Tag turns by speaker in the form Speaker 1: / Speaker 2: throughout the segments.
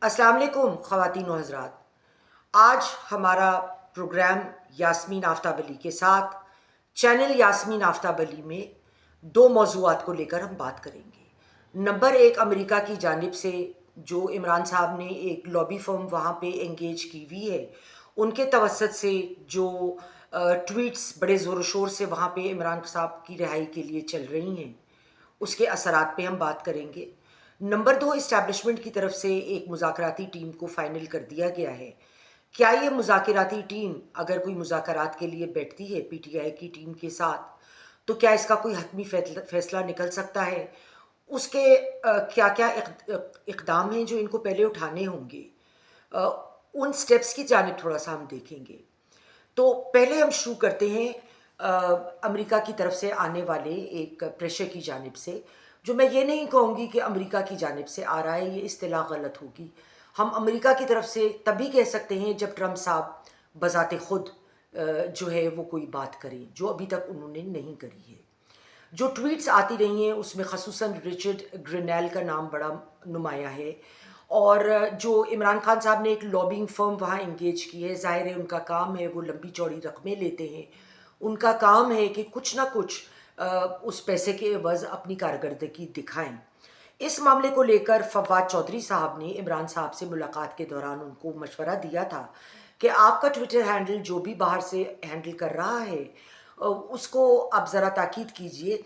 Speaker 1: अस्सलाम वालेकुम ख़वातीन व हज़रात। आज हमारा प्रोग्राम यास्मीन आफ्ताब अली के साथ चैनल यास्मीन आफ्ताब अली में दो मौज़ूआत को लेकर हम बात करेंगे। नंबर एक, अमेरिका की जानिब से जो इमरान साहब ने एक लॉबी फर्म वहाँ पे एंगेज की हुई है, उनके तवसत से जो ट्वीट्स बड़े ज़ोर शोर से वहाँ पे इमरान साहब की रिहाई के लिए चल रही हैं, उसके असरात पे हम बात करेंगे। नंबर दो, इस्टेब्लिशमेंट की तरफ से एक मुज़ाकराती टीम को फ़ाइनल कर दिया गया है। क्या ये मुज़ाकराती टीम अगर कोई मुज़ाकरात के लिए बैठती है पीटीआई की टीम के साथ, तो क्या इसका कोई हतमी फ़ैसला निकल सकता है? उसके क्या क्या इक़दाम हैं जो इनको पहले उठाने होंगे, अ, उन स्टेप्स की जानिब थोड़ा सा हम देखेंगे। तो पहले हम शुरू करते हैं अमेरिका की तरफ से आने वाले एक प्रेशर की जानिब से। जो मैं ये नहीं कहूँगी कि अमेरिका की जानिब से आ रहा है, ये इस्तिलाह गलत होगी। हम अमेरिका की तरफ से तभी कह सकते हैं जब ट्रंप साहब बज़ाते ख़ुद जो है वो कोई बात करें, जो अभी तक उन्होंने नहीं करी है। जो ट्वीट्स आती रही हैं उसमें ख़ुसूसन रिचर्ड ग्रिनेल का नाम बड़ा नुमाया है, और जो इमरान खान साहब ने एक लॉबिंग फर्म वहाँ इंगेज की है, ज़ाहिर है उनका काम है, वो लंबी चौड़ी रकमें लेते हैं, उनका काम है कि कुछ ना कुछ उस पैसे के एवज़ अपनी कारकर्दगी दिखाएं। इस मामले को लेकर फवाद चौधरी साहब ने इमरान साहब से मुलाकात के दौरान उनको मशवरा दिया था कि आपका ट्विटर हैंडल जो भी बाहर से हैंडल कर रहा है, उसको आप ज़रा ताकीद कीजिए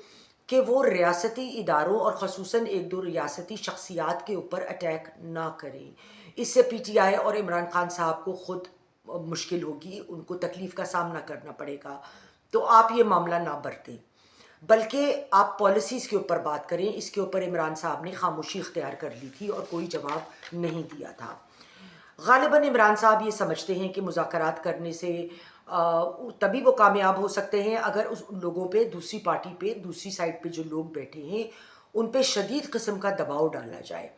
Speaker 1: कि वो रियासती इदारों और ख़ुसूसन एक दो रियासती शख्सियात के ऊपर अटैक ना करें। इससे पीटीआई और इमरान खान साहब को ख़ुद मुश्किल होगी, उनको तकलीफ़ का सामना करना पड़ेगा। तो आप ये मामला ना बरतें, बल्कि आप पॉलिसीज़ के ऊपर बात करें। इसके ऊपर इमरान साहब ने खामोशी इख्तियार कर ली थी और कोई जवाब नहीं दिया था। ग़ालिबन इमरान साहब ये समझते हैं कि मुज़ाकरात करने से तभी वो कामयाब हो सकते हैं अगर उस लोगों पे, दूसरी पार्टी पे, दूसरी साइड पे जो लोग बैठे हैं उन पे शदीद किस्म का दबाव डाला जाए।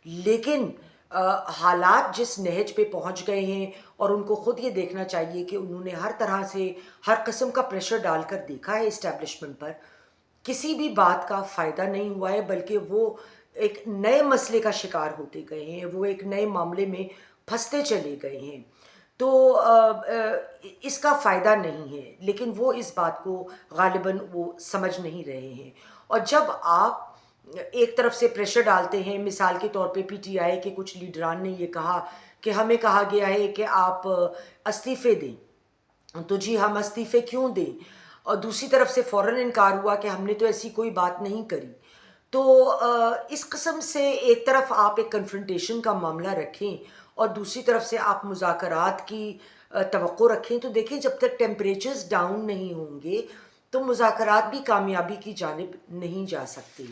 Speaker 1: लेकिन हालात जिस नहज पे पहुंच गए हैं, और उनको ख़ुद ये देखना चाहिए कि उन्होंने हर तरह से हर किस्म का प्रेशर डालकर देखा है इस्टेब्लिशमेंट पर, किसी भी बात का फ़ायदा नहीं हुआ है, बल्कि वो एक नए मसले का शिकार होते गए हैं, वो एक नए मामले में फंसते चले गए हैं। तो इसका फ़ायदा नहीं है, लेकिन वो इस बात को ग़ालिबन वो समझ नहीं रहे हैं। और जब आप एक तरफ से प्रेशर डालते हैं, मिसाल के तौर पे पीटीआई के कुछ लीडरान ने ये कहा कि हमें कहा गया है कि आप इस्तीफ़े दें, तो जी हम इस्तीफ़े क्यों दें, और दूसरी तरफ से फ़ौरन इनकार हुआ कि हमने तो ऐसी कोई बात नहीं करी। तो इस किस्म से एक तरफ आप एक कन्फ्रंटेशन का मामला रखें और दूसरी तरफ से आप मुज़ाकरात की तवक्को रखें, तो देखें जब तक टेम्परेचर्स डाउन नहीं होंगे तो मुज़ाकरात भी कामयाबी की जानिब नहीं जा सकती।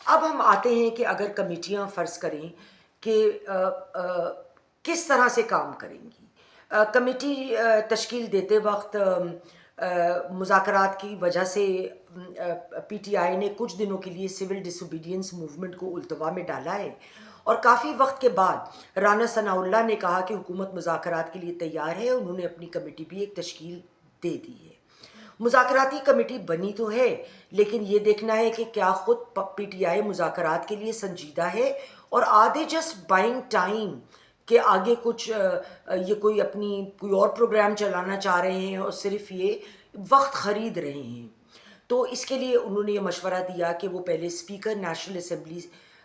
Speaker 1: अब हम आते हैं कि अगर कमेटियाँ फ़र्ज़ करें कि किस तरह से काम करेंगी। कमेटी तश्कील देते वक्त मुज़ाकरात की वजह से पीटीआई ने कुछ दिनों के लिए सिविल डिसोबीडियंस मूवमेंट को उल्तवा में डाला है, और काफ़ी वक्त के बाद राना सनाउल्लाह ने कहा कि हुकूमत मुज़ाकरात के लिए तैयार है। उन्होंने अपनी कमेटी भी एक तश्कील दे दी है। मुज़ाकराती कमेटी बनी तो है, लेकिन ये देखना है कि क्या ख़ुद पीटीआई मुज़ाकरात के लिए संजीदा है, और आधे जस्ट बाइंग टाइम के आगे कुछ ये कोई और प्रोग्राम चलाना चाह रहे हैं और सिर्फ ये वक्त ख़रीद रहे हैं। तो इसके लिए उन्होंने ये मशवरा दिया कि वो पहले speaker national assembly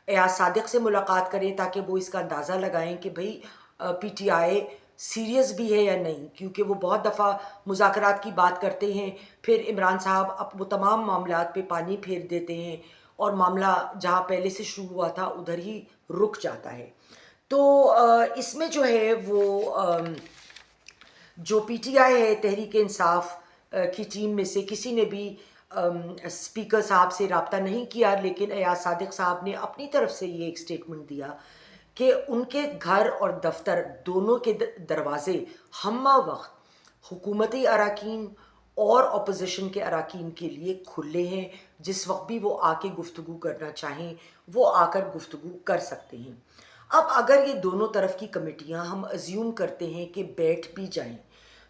Speaker 1: Ayaz Sadiq से मुलाकात करें, ताकि वो इसका अंदाज़ा लगाएं कि भाई पीटीआई सीरियस भी है या नहीं, क्योंकि वो बहुत दफ़ा मुज़ाकरात की बात करते हैं, फिर इमरान साहब अब वो तमाम मामलात पे पानी फेर देते हैं और मामला जहाँ पहले से शुरू हुआ था उधर ही रुक जाता है। तो इसमें जो है वो जो पीटीआई है, तहरीक इंसाफ की टीम में से किसी ने भी स्पीकर साहब से रब्ता नहीं किया, लेकिन एयाज सादिक साहब ने अपनी तरफ से ये एक स्टेटमेंट दिया कि उनके घर और दफ्तर दोनों के दरवाजे हम्मा वक्त हुकूमती अराकीन और अपोजिशन के अराकीन के लिए खुले हैं। जिस वक्त भी वो आके गुफ्तगू करना चाहें वो आकर गुफ्तगू कर सकते हैं। अब अगर ये दोनों तरफ की कमेटियां हम अज्यूम करते हैं कि बैठ भी जाएं,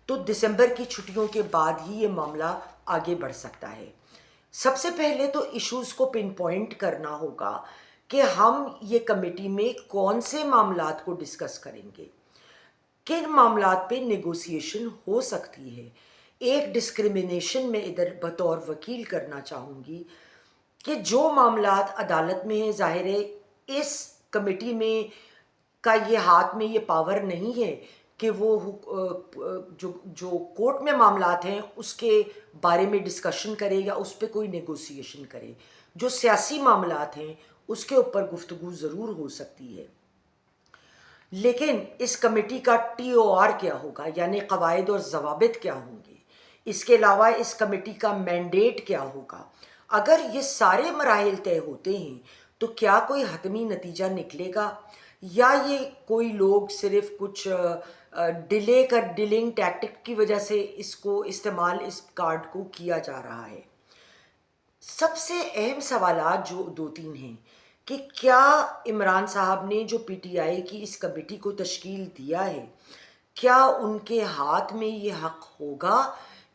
Speaker 1: तो दिसंबर की छुट्टियों के बाद ही ये मामला आगे बढ़ सकता है। सबसे पहले तो इश्यूज़ को पिन पॉइंट करना होगा کہ ہم یہ کمیٹی میں کون سے معاملات کو ڈسکس کریں گے، کن معاملات پہ نیگوسیشن ہو سکتی ہے۔ ایک ڈسکریمنیشن میں ادھر بطور وکیل کرنا چاہوں گی کہ جو معاملات عدالت میں ہیں، ظاہر ہے اس کمیٹی میں کا یہ ہاتھ میں یہ پاور نہیں ہے کہ وہ جو کورٹ میں معاملات ہیں اس کے بارے میں ڈسکشن کرے یا اس پہ کوئی نیگوسیشن کرے۔ جو سیاسی معاملات ہیں اس کے اوپر گفتگو ضرور ہو سکتی ہے، لیکن اس کمیٹی کا TOR کیا ہوگا، یعنی قواعد اور ضوابط کیا ہوں گے، اس کے علاوہ اس کمیٹی کا مینڈیٹ کیا ہوگا۔ اگر یہ سارے مراحل طے ہوتے ہیں تو کیا کوئی حتمی نتیجہ نکلے گا، یا یہ کوئی لوگ صرف کچھ ڈیلنگ ٹیکٹک کی وجہ سے اس کو استعمال اس کارڈ کو کیا جا رہا ہے۔ سب سے اہم سوالات جو 2-3 ہیں کہ کیا عمران صاحب نے جو PTI کی اس کمیٹی کو تشکیل دیا ہے، کیا ان کے ہاتھ میں یہ حق ہوگا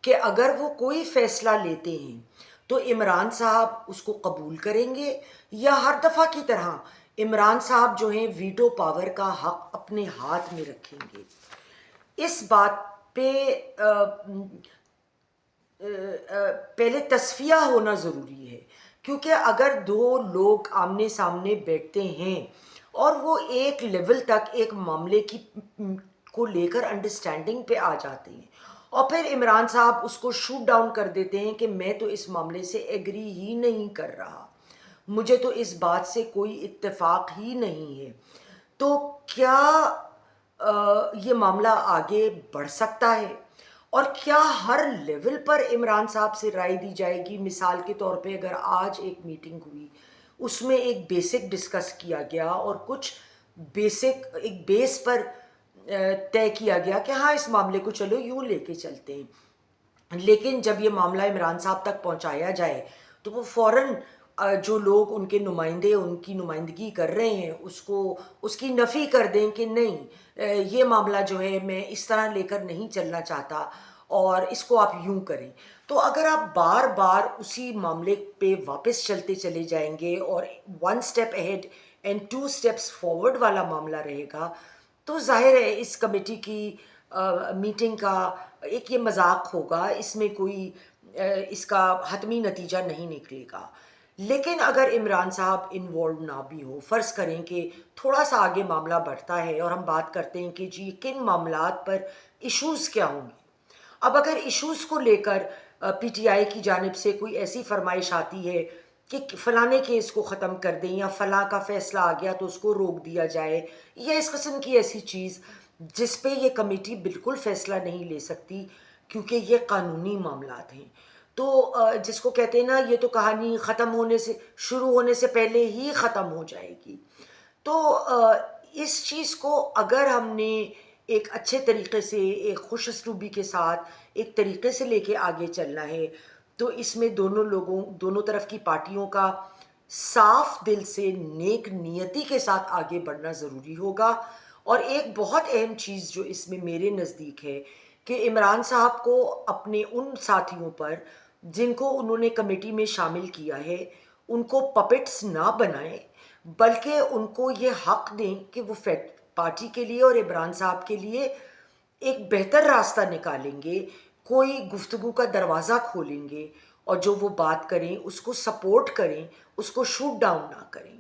Speaker 1: کہ اگر وہ کوئی فیصلہ لیتے ہیں تو عمران صاحب اس کو قبول کریں گے، یا ہر دفعہ کی طرح عمران صاحب جو ہیں ویٹو پاور کا حق اپنے ہاتھ میں رکھیں گے۔ اس بات پہ پہلے تصفیہ ہونا ضروری ہے، کیونکہ اگر 2 لوگ آمنے سامنے بیٹھتے ہیں اور وہ ایک لیول تک ایک معاملے کو لے کر انڈرسٹینڈنگ پہ آ جاتے ہیں اور پھر عمران صاحب اس کو شوٹ ڈاؤن کر دیتے ہیں کہ میں تو اس معاملے سے ایگری ہی نہیں کر رہا، مجھے تو اس بات سے کوئی اتفاق ہی نہیں ہے، تو کیا یہ معاملہ آگے بڑھ سکتا ہے؟ اور کیا ہر لیول پر عمران صاحب سے رائے دی جائے گی؟ مثال کے طور پہ اگر آج ایک میٹنگ ہوئی، اس میں ایک بیسک ڈسکس کیا گیا اور کچھ ایک بیس پر طے کیا گیا کہ ہاں اس معاملے کو چلو یوں لے کے چلتے ہیں، لیکن جب یہ معاملہ عمران صاحب تک پہنچایا جائے تو وہ فوراً جو لوگ ان کے نمائندے ان کی نمائندگی کر رہے ہیں اس کی نفی کر دیں کہ نہیں، یہ معاملہ جو ہے میں اس طرح لے کر نہیں چلنا چاہتا اور اس کو آپ یوں کریں۔ تو اگر آپ بار بار اسی معاملے پہ واپس چلتے چلے جائیں گے اور 1 step ahead and 2 steps forward والا معاملہ رہے گا، تو ظاہر ہے اس کمیٹی کی میٹنگ کا ایک یہ مذاق ہوگا، اس میں کوئی اس کا حتمی نتیجہ نہیں نکلے گا۔ لیکن اگر عمران صاحب انوالو نہ بھی ہو، فرض کریں کہ تھوڑا سا آگے معاملہ بڑھتا ہے اور ہم بات کرتے ہیں کہ جی کن معاملات پر ایشوز کیا ہوں گے۔ اب اگر ایشوز کو لے کر PTI کی جانب سے کوئی ایسی فرمائش آتی ہے کہ فلانے کیس کو ختم کر دیں یا فلاں کا فیصلہ آ گیا تو اس کو روک دیا جائے، یا اس قسم کی ایسی چیز جس پہ یہ کمیٹی بالکل فیصلہ نہیں لے سکتی کیونکہ یہ قانونی معاملات ہیں، تو جس کو کہتے ہیں نا یہ تو کہانی شروع ہونے سے پہلے ہی ختم ہو جائے گی۔ تو اس چیز کو اگر ہم نے ایک اچھے طریقے سے، ایک خوش اسلوبی کے ساتھ ایک طریقے سے لے کے آگے چلنا ہے تو اس میں دونوں طرف کی پارٹیوں کا صاف دل سے نیک نیتی کے ساتھ آگے بڑھنا ضروری ہوگا۔ اور ایک بہت اہم چیز جو اس میں میرے نزدیک ہے کہ عمران صاحب کو اپنے ان ساتھیوں پر جن کو انہوں نے کمیٹی میں شامل کیا ہے ان کو پپٹس نہ بنائیں، بلکہ ان کو یہ حق دیں کہ وہ پارٹی کے لیے اور عمران صاحب کے لیے ایک بہتر راستہ نکالیں گے، کوئی گفتگو کا دروازہ کھولیں گے، اور جو وہ بات کریں اس کو سپورٹ کریں، اس کو شوٹ ڈاؤن نہ کریں۔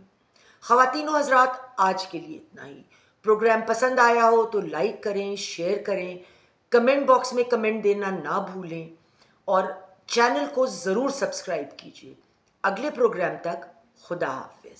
Speaker 1: خواتین و حضرات، آج کے لیے اتنا ہی۔ پروگرام پسند آیا ہو تو لائک کریں، شیئر کریں، کمنٹ باکس میں کمنٹ دینا نہ بھولیں، اور چینل کو ضرور سبسکرائب کیجیے۔ اگلے پروگرام تک خدا حافظ۔